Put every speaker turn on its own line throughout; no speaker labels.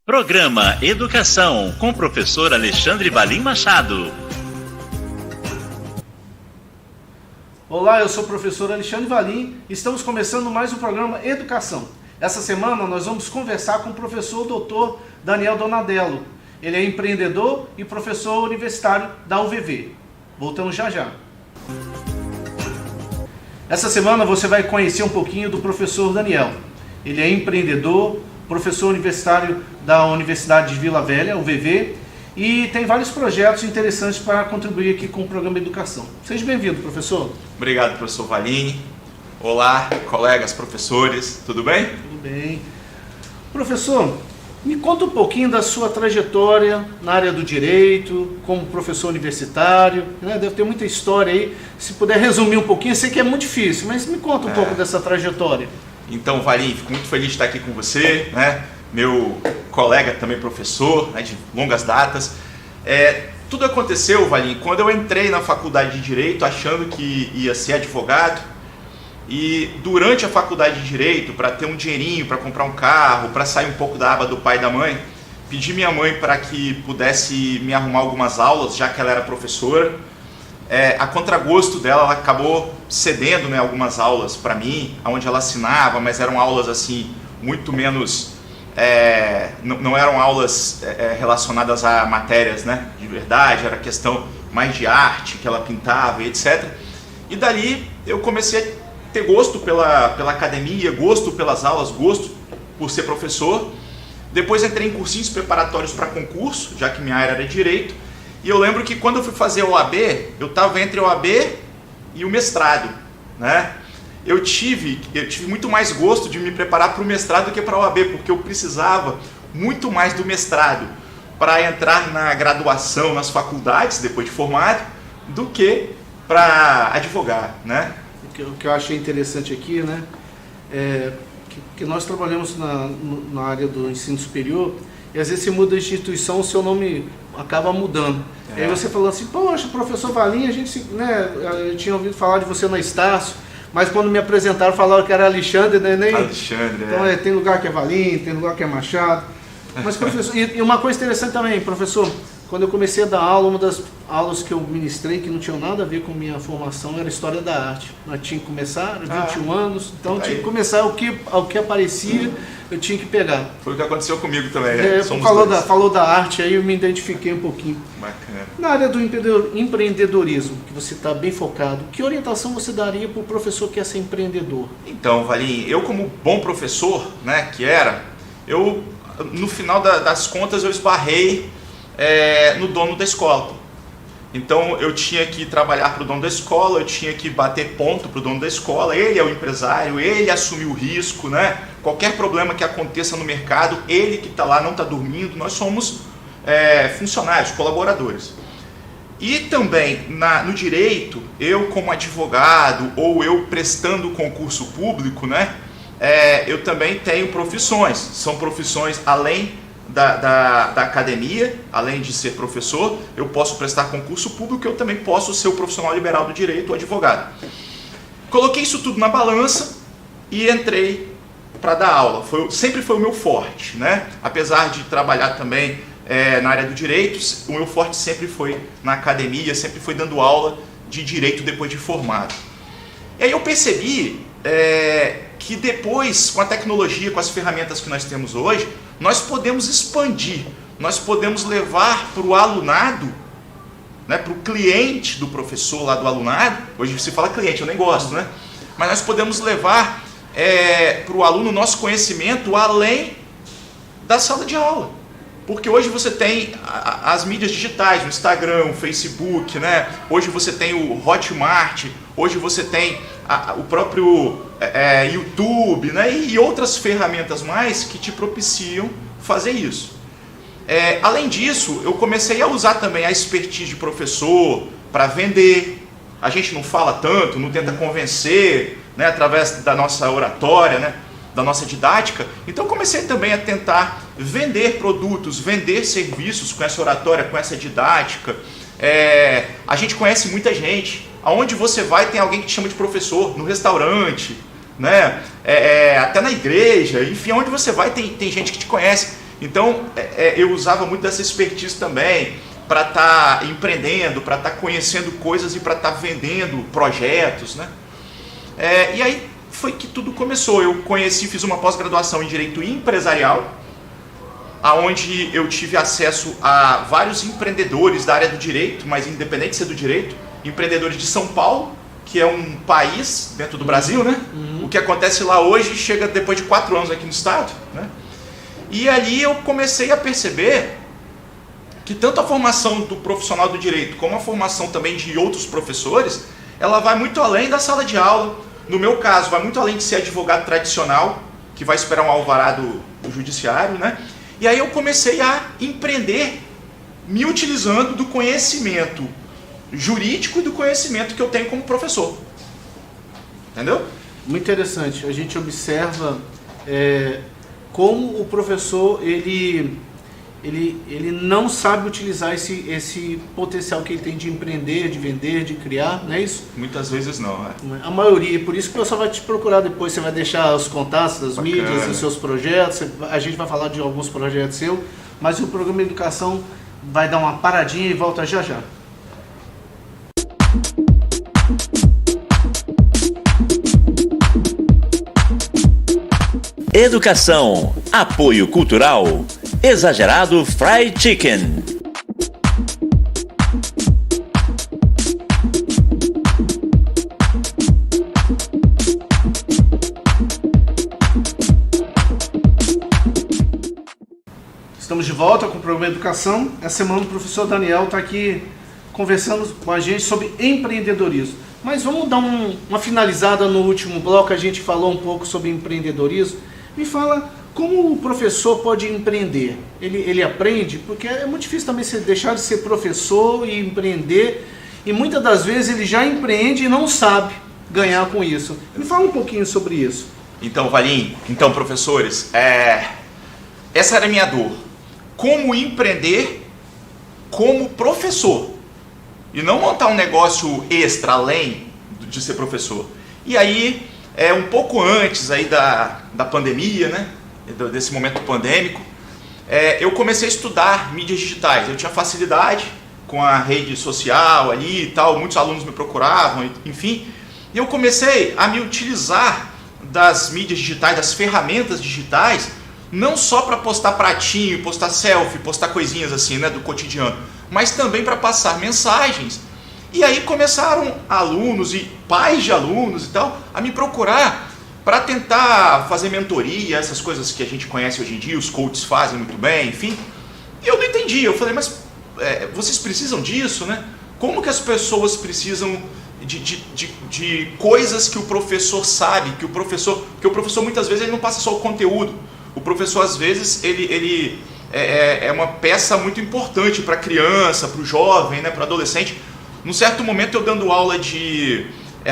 Programa Educação, com o professor Alexandre Valim Machado.
Olá, eu sou o professor Alexandre Valim e estamos começando mais um programa Educação. Essa semana nós vamos conversar com o professor Dr. Daniel Donadello. Ele é empreendedor e professor universitário da UVV. Voltamos já já. Essa semana você vai conhecer um pouquinho do professor Daniel. Ele é empreendedor, professor universitário da Universidade de Vila Velha, UVV, e tem vários projetos interessantes para contribuir aqui com o programa Educação. Seja bem-vindo, professor.
Obrigado, professor Valim. Olá, colegas, professores, tudo bem?
Tudo bem. Professor, me conta um pouquinho da sua trajetória na área do direito, como professor universitário, né? Deve ter muita história aí. Se puder resumir um pouquinho, eu sei que é muito difícil, mas me conta um pouco dessa trajetória.
Então, Valim, fico muito feliz de estar aqui com você, né? Meu colega também professor, né, de longas datas. Tudo aconteceu, Valim, quando eu entrei na faculdade de Direito achando que ia ser advogado, e durante a faculdade de Direito, para ter um dinheirinho, para comprar um carro, para sair um pouco da aba do pai e da mãe, pedi minha mãe para que pudesse me arrumar algumas aulas, já que ela era professora. A contragosto dela, ela acabou cedendo, né, algumas aulas para mim, onde ela assinava, mas eram aulas assim muito menos, não eram aulas relacionadas a matérias, né, de verdade, era questão mais de arte, que ela pintava e etc. E dali eu comecei a ter gosto pela academia, gosto pelas aulas, gosto por ser professor. Depois entrei em cursinhos preparatórios para concurso, já que minha área era direito. E eu lembro que quando eu fui fazer a OAB, eu estava entre a OAB e o mestrado, né? Eu tive muito mais gosto de me preparar para o mestrado do que para a OAB, porque eu precisava muito mais do mestrado para entrar na graduação, nas faculdades, depois de formado, do que para advogar, né?
O que eu achei interessante aqui, né, que nós trabalhamos na área do ensino superior, e às vezes você muda de instituição, o seu nome acaba mudando. E aí você falou assim, poxa, professor Valim, a gente, né, eu tinha ouvido falar de você na Estácio, mas quando me apresentaram falaram que era Alexandre, né?
Alexandre,
então tem lugar que é Valim, tem lugar que é Machado. Mas professor, e uma coisa interessante também, professor, quando eu comecei a dar aula, uma das aulas que eu ministrei, que não tinha nada a ver com minha formação, era História da Arte. Nós tínhamos que começar, 21 anos, então tinha que começar o que aparecia, eu tinha que pegar.
Foi o que aconteceu comigo também.
Falou da arte, aí eu me identifiquei um pouquinho.
Bacana.
Na área do empreendedorismo, que você está bem focado, que orientação você daria para o professor que quer ser empreendedor?
Então, Valim, eu como bom professor, né, que era, no final das contas eu esbarrei no dono da escola. Então eu tinha que trabalhar para o dono da escola, eu tinha que bater ponto para o dono da escola, ele é o empresário, ele assumiu o risco, né? Qualquer problema que aconteça no mercado, ele que está lá não está dormindo, nós somos funcionários, colaboradores. E também no direito, eu como advogado ou eu prestando concurso público, né? Eu também tenho profissões, são profissões além da academia, além de ser professor, eu posso prestar concurso público, eu também posso ser o profissional liberal do direito, o advogado. Coloquei isso tudo na balança e entrei para dar aula. Sempre foi o meu forte, né? Apesar de trabalhar também na área do direito, o meu forte sempre foi na academia, sempre foi dando aula de direito depois de formado. E aí eu percebi que depois, com a tecnologia, com as ferramentas que nós temos hoje, nós podemos expandir, nós podemos levar para o alunado, né, para o cliente do professor lá do alunado, hoje se fala cliente, eu nem gosto, né? Mas nós podemos levar para o aluno o nosso conhecimento além da sala de aula. Porque hoje você tem as mídias digitais, o Instagram, o Facebook, né? Hoje você tem o Hotmart, hoje você tem o próprio YouTube, né? E outras ferramentas mais que te propiciam fazer isso. Além disso, eu comecei a usar também a expertise de professor para vender. A gente não fala tanto, não tenta convencer, né? Através da nossa oratória, né? Da nossa didática. Então comecei também a tentar vender produtos, vender serviços com essa oratória, com essa didática. A gente conhece muita gente. Aonde você vai tem alguém que te chama de professor, no restaurante, né? Até na igreja, enfim, onde você vai tem gente que te conhece. Então, eu usava muito dessa expertise também para estar empreendendo, para estar conhecendo coisas e para estar vendendo projetos, né? E aí foi que tudo começou. Eu fiz uma pós-graduação em Direito Empresarial, aonde eu tive acesso a vários empreendedores da área do direito, mas independente de ser do direito, empreendedores de São Paulo, que é um país dentro do Brasil, né? O que acontece lá hoje chega depois de 4 anos aqui no estado, né? E ali eu comecei a perceber que tanto a formação do profissional do direito, como a formação também de outros professores, ela vai muito além da sala de aula. No meu caso, vai muito além de ser advogado tradicional, que vai esperar um alvará do judiciário, né? E aí eu comecei a empreender, me utilizando do conhecimento jurídico e do conhecimento que eu tenho como professor. Entendeu?
Muito interessante. A gente observa como o professor ele não sabe utilizar esse potencial que ele tem de empreender, de vender, de criar, não é isso?
Muitas vezes não,
A maioria, por isso que o pessoal vai te procurar depois, você vai deixar os contatos das mídias, dos seus projetos, a gente vai falar de alguns projetos seus, mas o programa de educação vai dar uma paradinha e volta já já.
Educação, apoio cultural, Exagerado Fried Chicken.
Estamos de volta com o programa Educação. Essa semana o professor Daniel está aqui conversando com a gente sobre empreendedorismo. Mas vamos dar uma finalizada no último bloco, a gente falou um pouco sobre empreendedorismo. Me fala como o professor pode empreender. Ele aprende, porque é muito difícil também você deixar de ser professor e empreender, e muitas das vezes ele já empreende e não sabe ganhar com isso. Me fala um pouquinho sobre isso.
Então, Valim, professores, essa era a minha dor. Como empreender como professor e não montar um negócio extra além de ser professor. E aí, um pouco antes aí da pandemia, né? Desse momento pandêmico, eu comecei a estudar mídias digitais. Eu tinha facilidade com a rede social ali e tal, muitos alunos me procuravam, enfim. E eu comecei a me utilizar das mídias digitais, das ferramentas digitais, não só para postar pratinho, postar selfie, postar coisinhas assim, né, do cotidiano, mas também para passar mensagens. E aí começaram alunos e pais de alunos e tal a me procurar para tentar fazer mentoria, essas coisas que a gente conhece hoje em dia, os coaches fazem muito bem, enfim. E eu não entendi, eu falei, mas vocês precisam disso, né? Como que as pessoas precisam de coisas que o professor sabe, porque o professor muitas vezes ele não passa só o conteúdo. O professor às vezes ele é uma peça muito importante para a criança, para o jovem, né, para o adolescente. Num certo momento eu dando aula de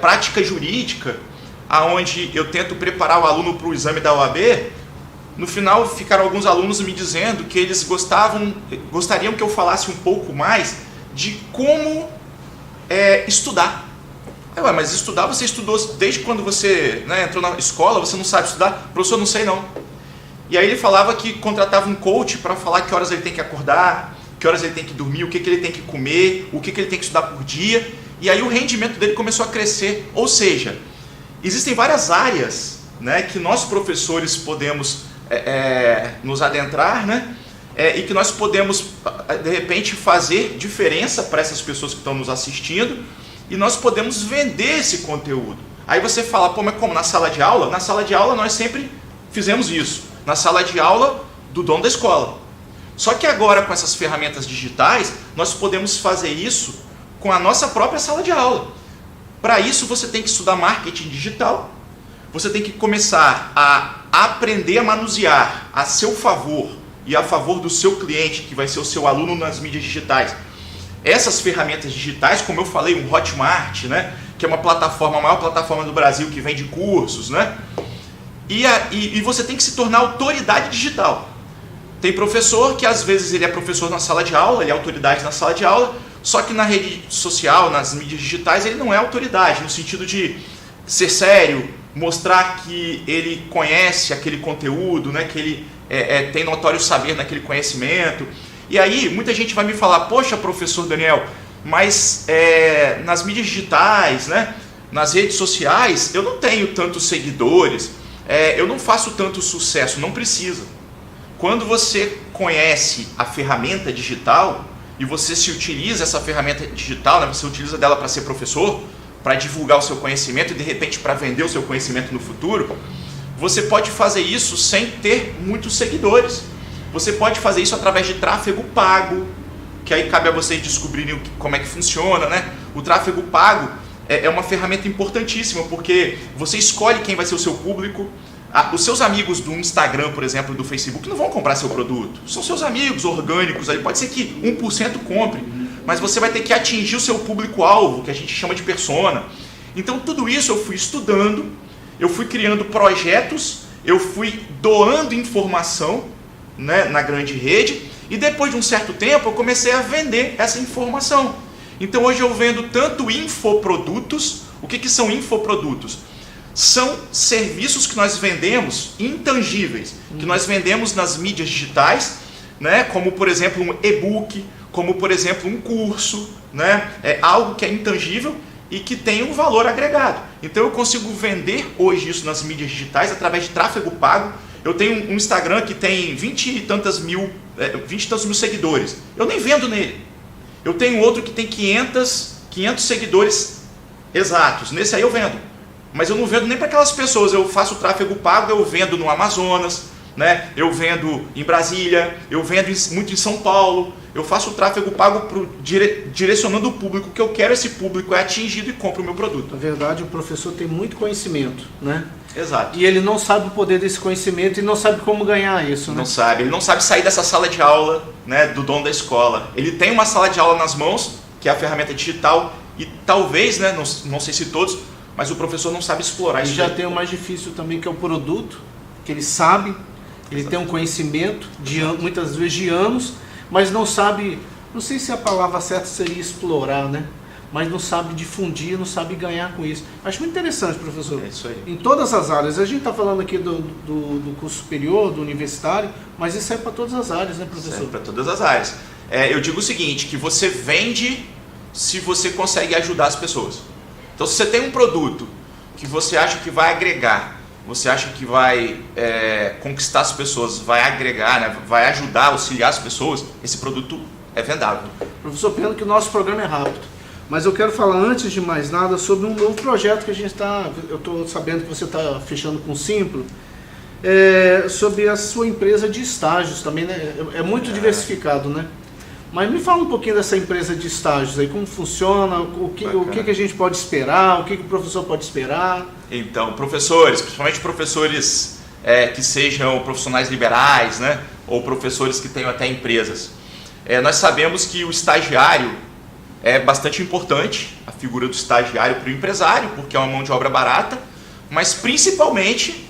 prática jurídica, aonde eu tento preparar o aluno para o exame da OAB, no final ficaram alguns alunos me dizendo que eles gostariam que eu falasse um pouco mais de como estudar. Mas estudar, você estudou desde quando você, né, entrou na escola, você não sabe estudar? Professor, não sei não. E aí ele falava que contratava um coach para falar que horas ele tem que acordar, que horas ele tem que dormir, o que ele tem que comer, o que ele tem que estudar por dia. E aí o rendimento dele começou a crescer. Ou seja, existem várias áreas, né, que nós professores podemos nos adentrar, né, e que nós podemos, de repente, fazer diferença para essas pessoas que estão nos assistindo, e nós podemos vender esse conteúdo. Aí você fala, pô, mas como? Na sala de aula? Na sala de aula nós sempre fizemos isso. Na sala de aula do dono da escola. Só que agora, com essas ferramentas digitais, nós podemos fazer isso com a nossa própria sala de aula. Para isso, você tem que estudar marketing digital, você tem que começar a aprender a manusear a seu favor e a favor do seu cliente, que vai ser o seu aluno nas mídias digitais. Essas ferramentas digitais, como eu falei, um Hotmart, né, que é uma plataforma, a maior plataforma do Brasil que vende cursos, né? E você tem que se tornar autoridade digital. Tem professor que às vezes ele é professor na sala de aula, ele é autoridade na sala de aula, só que na rede social, nas mídias digitais, ele não é autoridade, no sentido de ser sério, mostrar que ele conhece aquele conteúdo, né, que tem notório saber naquele conhecimento. E aí muita gente vai me falar, poxa, professor Daniel, mas nas mídias digitais, né, nas redes sociais, eu não tenho tantos seguidores, eu não faço tanto sucesso. Não precisa. Quando você conhece a ferramenta digital e você se utiliza essa ferramenta digital, né, você utiliza dela para ser professor, para divulgar o seu conhecimento e de repente para vender o seu conhecimento no futuro, você pode fazer isso sem ter muitos seguidores. Você pode fazer isso através de tráfego pago, que aí cabe a vocês descobrirem como é que funciona, né? O tráfego pago é uma ferramenta importantíssima, porque você escolhe quem vai ser o seu público. Os seus amigos do Instagram, por exemplo, do Facebook, não vão comprar seu produto. São seus amigos orgânicos, aí pode ser que 1% compre, mas você vai ter que atingir o seu público-alvo, que a gente chama de persona. Então tudo isso eu fui estudando, eu fui criando projetos, eu fui doando informação, né, na grande rede, e depois de um certo tempo eu comecei a vender essa informação. Então hoje eu vendo tanto infoprodutos. O que são infoprodutos? São serviços que nós vendemos intangíveis, que nós vendemos nas mídias digitais, né? Como por exemplo um e-book, como por exemplo um curso, né? É algo que é intangível e que tem um valor agregado. Então eu consigo vender hoje isso nas mídias digitais através de tráfego pago. Eu tenho um Instagram que tem 20 e tantos mil seguidores. Eu nem vendo nele. Eu tenho outro que tem 500 seguidores exatos. Nesse aí eu vendo. Mas eu não vendo nem para aquelas pessoas. Eu faço tráfego pago, eu vendo no Amazonas, né? Eu vendo em Brasília, eu vendo muito em São Paulo. Eu faço tráfego pago direcionando o público que eu quero. Esse público é atingido e compra o meu produto.
Na verdade, o professor tem muito conhecimento, né?
Exato.
E ele não sabe o poder desse conhecimento e não sabe como ganhar isso, né?
Não sabe. Ele não sabe sair dessa sala de aula, né, do dono da escola. Ele tem uma sala de aula nas mãos, que é a ferramenta digital, e talvez, né, não sei se todos, mas o professor não sabe explorar isso.
E já tem o mais difícil também, que é o produto, que ele sabe, ele tem um conhecimento, muitas vezes de anos, mas não sabe, não sei se a palavra certa seria explorar, né? Mas não sabe difundir, não sabe ganhar com isso. Acho muito interessante, professor.
É isso aí.
Em todas as áreas. A gente está falando aqui do curso superior, do universitário, mas isso é para todas as áreas, né, professor?
Isso é para todas as áreas. Eu digo o seguinte, que você vende se você consegue ajudar as pessoas. Então, se você tem um produto que você acha que vai agregar, você acha que vai conquistar as pessoas, vai agregar, né, vai ajudar, auxiliar as pessoas, esse produto é vendável.
Professor, pena que o nosso programa é rápido. Mas eu quero falar, antes de mais nada, sobre um novo projeto que a gente está... Eu estou sabendo que você está fechando com o Simplo, sobre a sua empresa de estágios também, né? É muito diversificado, né? Mas me fala um pouquinho dessa empresa de estágios aí, como funciona, o que a gente pode esperar, o que o professor pode esperar.
Então, professores, principalmente professores que sejam profissionais liberais, né? Ou professores que tenham até empresas. Nós sabemos que o estagiário é bastante importante, a figura do estagiário para o empresário, porque é uma mão de obra barata, mas principalmente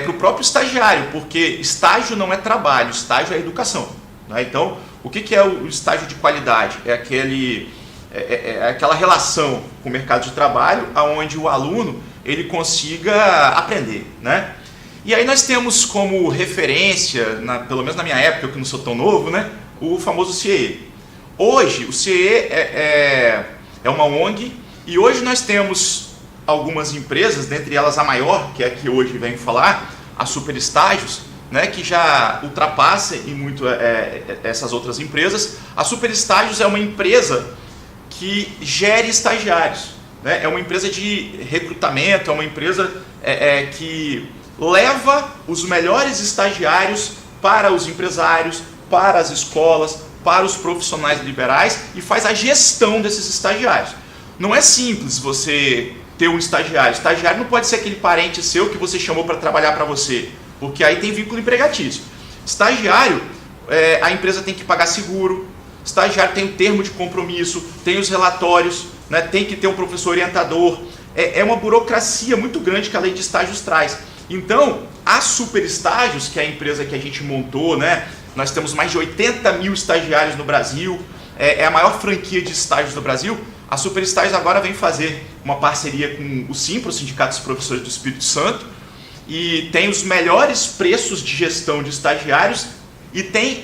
para o próprio estagiário, porque estágio não é trabalho, estágio é educação, né? Então, o que é o estágio de qualidade? É aquela relação com o mercado de trabalho, onde o aluno ele consiga aprender, né? E aí nós temos como referência, pelo menos na minha época, eu que não sou tão novo, né, o famoso CIE. Hoje, o CIE é uma ONG, e hoje nós temos algumas empresas, dentre elas a maior, que é a que hoje venho falar, a Super Estágios, né, que já ultrapassa em muito essas outras empresas. A Super Estágios é uma empresa que gere estagiários, né? É uma empresa de recrutamento, é uma empresa que leva os melhores estagiários para os empresários, para as escolas, para os profissionais liberais e faz a gestão desses estagiários. Não é simples você ter um estagiário. Estagiário não pode ser aquele parente seu que você chamou para trabalhar para você, porque aí tem vínculo empregatício. Estagiário, a empresa tem que pagar seguro, estagiário tem um termo de compromisso, tem os relatórios, né, tem que ter um professor orientador. É uma burocracia muito grande que a lei de estágios traz. Então, a Super Estágios, que é a empresa que a gente montou, né, nós temos mais de 80 mil estagiários no Brasil, é a maior franquia de estágios do Brasil. A Super Estágios agora vem fazer uma parceria com o Simpro, o Sindicato dos Professores do Espírito Santo, e tem os melhores preços de gestão de estagiários e tem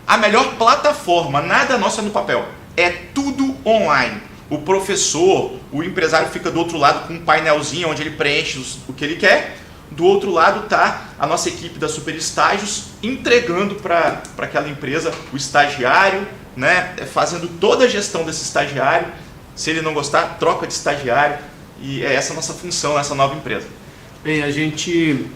a melhor plataforma. Nada nosso é no papel, é tudo online. O professor, o empresário fica do outro lado com um painelzinho onde ele preenche o que ele quer. Do outro lado está a nossa equipe da Super Estágios entregando para aquela empresa o estagiário, né, fazendo toda a gestão desse estagiário. Se ele não gostar, troca de estagiário. E é essa a nossa função nessa nova empresa.
Bem, a gente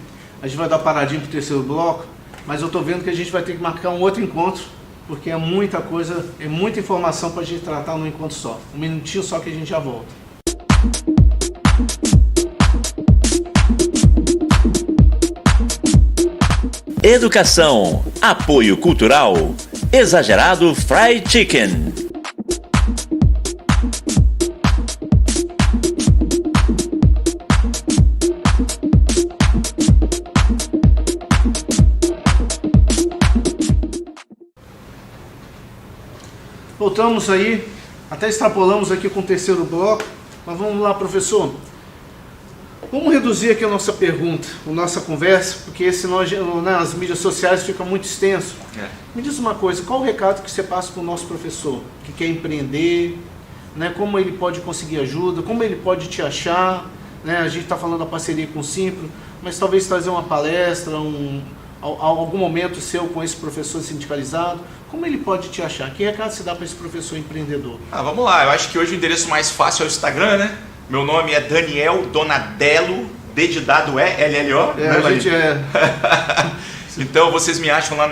vai dar paradinha para o terceiro bloco, mas eu estou vendo que a gente vai ter que marcar um outro encontro, porque é muita coisa, é muita informação para a gente tratar num encontro só. Um minutinho só que a gente já volta.
Educação, apoio cultural, Exagerado Fried Chicken.
Voltamos aí, até extrapolamos aqui com o terceiro bloco, mas vamos lá, professor. Vamos reduzir aqui a nossa pergunta, a nossa conversa, porque senão as mídias sociais fica muito extenso. Me diz uma coisa, qual o recado que você passa para o nosso professor que quer empreender, né, como ele pode conseguir ajuda, como ele pode te achar, né, a gente está falando da parceria com o Simpro, mas talvez trazer uma palestra, algum momento seu com esse professor sindicalizado, como ele pode te achar? Que recado você dá para esse professor empreendedor?
Vamos lá, eu acho que hoje o endereço mais fácil é o Instagram, né? Meu nome é Daniel Donadello, D de dado é, LLO.
A gente é...
Então vocês me acham lá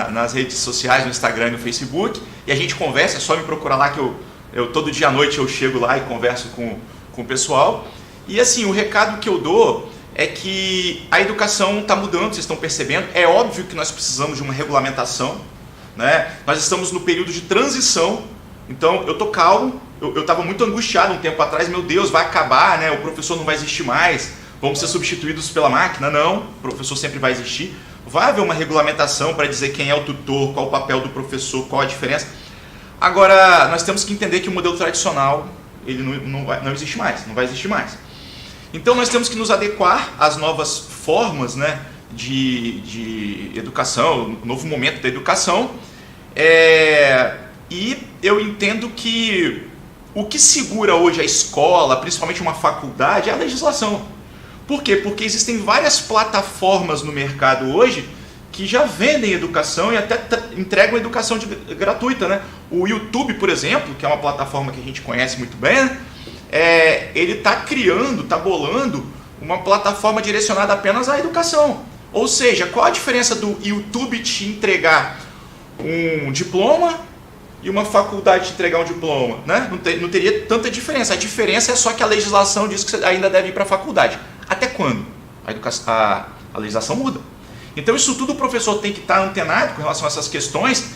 nas redes sociais, no Instagram e no Facebook, e a gente conversa, é só me procurar lá que eu todo dia à noite eu chego lá e converso com o pessoal. E assim, o recado que eu dou é que a educação está mudando, vocês estão percebendo. É óbvio que nós precisamos de uma regulamentação, né? Nós estamos no período de transição, então eu estou calmo. Eu estava muito angustiado um tempo atrás, meu Deus, vai acabar, né? O professor não vai existir mais, vamos ser substituídos pela máquina. Não, o professor sempre vai existir. Vai haver uma regulamentação para dizer quem é o tutor, qual o papel do professor, qual a diferença. Agora, nós temos que entender que o modelo tradicional ele não existe mais, não vai existir mais. Então nós temos que nos adequar às novas formas, né, de educação, o novo momento da educação. E eu entendo que o que segura hoje a escola, principalmente uma faculdade, é a legislação. Por quê? Porque existem várias plataformas no mercado hoje que já vendem educação e até entregam educação gratuita, né? O YouTube, por exemplo, que é uma plataforma que a gente conhece muito bem, né? Ele está bolando uma plataforma direcionada apenas à educação. Ou seja, qual a diferença do YouTube te entregar um diploma e uma faculdade te entregar um diploma, né? Não teria tanta diferença. A diferença é só que a legislação diz que você ainda deve ir para a faculdade. Até quando? A legislação muda. Então isso tudo o professor tem que estar antenado com relação a essas questões,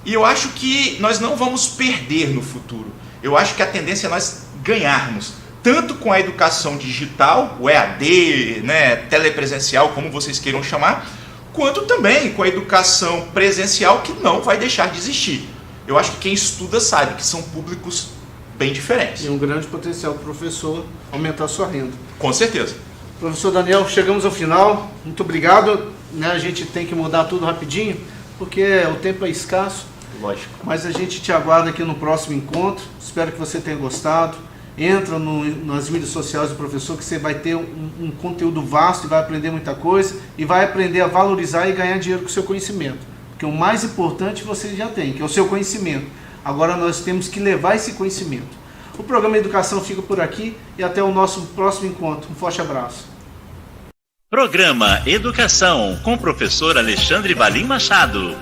e eu acho que nós não vamos perder no futuro. Eu acho que a tendência é nós ganharmos, tanto com a educação digital, o EAD, né, telepresencial, como vocês queiram chamar, quanto também com a educação presencial, que não vai deixar de existir. Eu acho que quem estuda sabe que são públicos bem diferentes.
E um grande potencial para o professor aumentar a sua renda.
Com certeza.
Professor Daniel, chegamos ao final. Muito obrigado. A gente tem que mudar tudo rapidinho, porque o tempo é escasso.
Lógico.
Mas a gente te aguarda aqui no próximo encontro. Espero que você tenha gostado. Entra nas mídias sociais do professor, que você vai ter um conteúdo vasto e vai aprender muita coisa, e vai aprender a valorizar e ganhar dinheiro com o seu conhecimento. Porque o mais importante você já tem, que é o seu conhecimento. Agora nós temos que levar esse conhecimento. O programa Educação fica por aqui e até o nosso próximo encontro. Um forte abraço.
Programa Educação com o professor Alexandre Valim Machado.